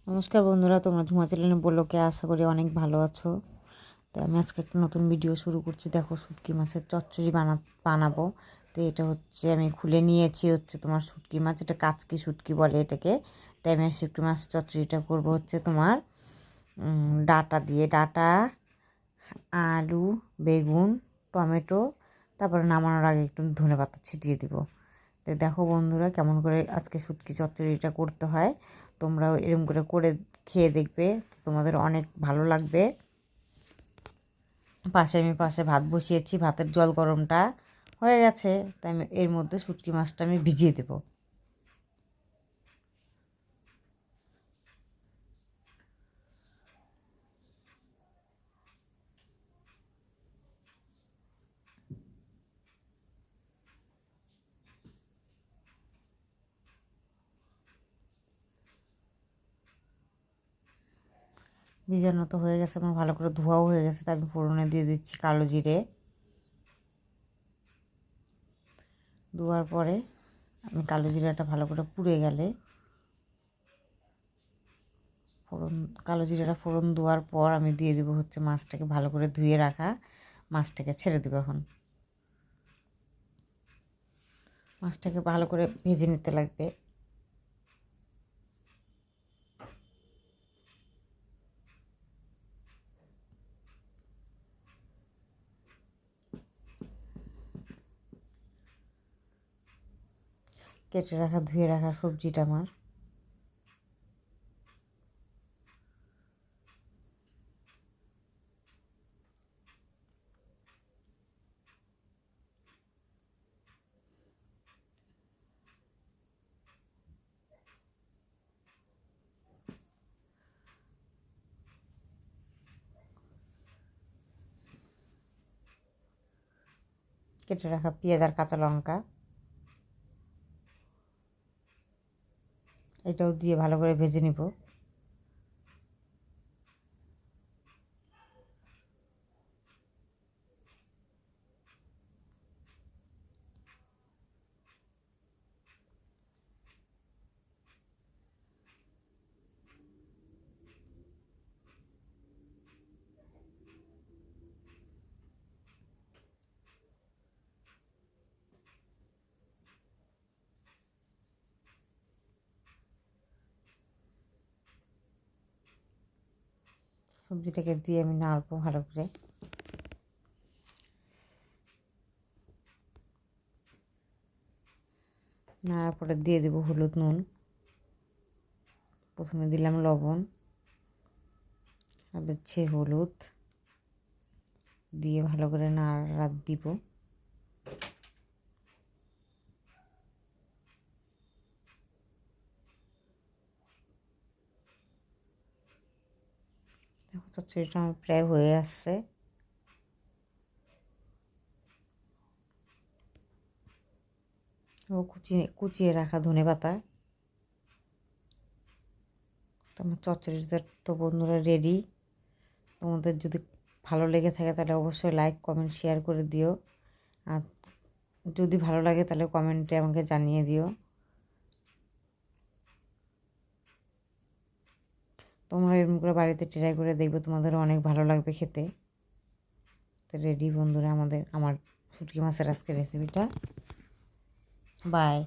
নমস্কার বন্ধুরা, তোমরা ঝুমা চ্যানেলে বললোকে আশা করি অনেক ভালো আছো। তো আমি আজকে একটা নতুন ভিডিও শুরু করছি। দেখো, শুটকি মাছের চচ্চড়ি বানাবো। তো এটা হচ্ছে আমি খুলে নিয়েছি, হচ্ছে তোমার শুটকি মাছ, এটা কাচকি শুটকি বলে এটাকে। তাই আমি শুটকি মাছ চচ্চড়িটা করবো হচ্ছে তোমার ডাটা দিয়ে, ডাটা, আলু, বেগুন, টমেটো, তারপরে নামানোর আগে একটু ধনেপাতা ছিটিয়ে দিব। তো দেখো বন্ধুরা, কেমন করে আজকে শুটকি চচ্চড়িটা করতে হয়, তোমরাও এরকম করে খেয়ে দেখবে, তোমাদের অনেক ভালো লাগবে। আমি ভাত বসিয়েছি, ভাতের জল গরমটা হয়ে গেছে, তাই আমি এর মধ্যে শুটকি মাছটা আমি ভিজিয়ে দেবো। ভিজানো তো হয়ে গেছে আমার, ভালো করে ধোয়াও হয়ে গেছে। তাই আমি ফোড়নে দিয়ে দিচ্ছি কালো জিরে। ধোয়ার পরে আমি কালো জিরাটা ভালো করে পুড়ে গেলে কালো জিরাটা ফোড়ন দেওয়ার পর আমি দিয়ে দেবো হচ্ছে মাছটাকে, ভালো করে ধুয়ে রাখা মাছটাকে ছেড়ে দেবো। এখন মাছটাকে ভালো করে ভেজে নিতে লাগবে। কেটে রাখা ধুয়ে রাখা সবজিটা আমার কেটে রাখা পেঁয়াজ আর কাঁচা লঙ্কা এটাও দিয়ে ভালো করে ভেজে নিব। সবজিটাকে দিয়ে আমি নাড়বো ভালো করে। নাড়ার পরে দিয়ে দেবো হলুদ, নুন। প্রথমে দিলাম লবণ, তারপর হলুদ দিয়ে ভালো করে নাড়া দিব। দেখো, চচ্চড়িটা আমার প্রায় হয়ে আসছে। কুচিয়ে রাখা ধনেপাতা। তো আমার চচ্চড়িটা তো বন্ধুরা রেডি। তোমাদের যদি ভালো লেগে থাকে তাহলে অবশ্যই লাইক, কমেন্ট, শেয়ার করে দিও। আর যদি ভালো লাগে তাহলে কমেন্টে আমাকে জানিয়ে দিও। তোমরা এরকম করে বাড়িতে ট্রাই করে দেখবে, তোমাদেরও অনেক ভালো লাগবে খেতে। তো রেডি বন্ধুরা আমার শুটকি মাছের আজকের রেসিপিটা। বাই।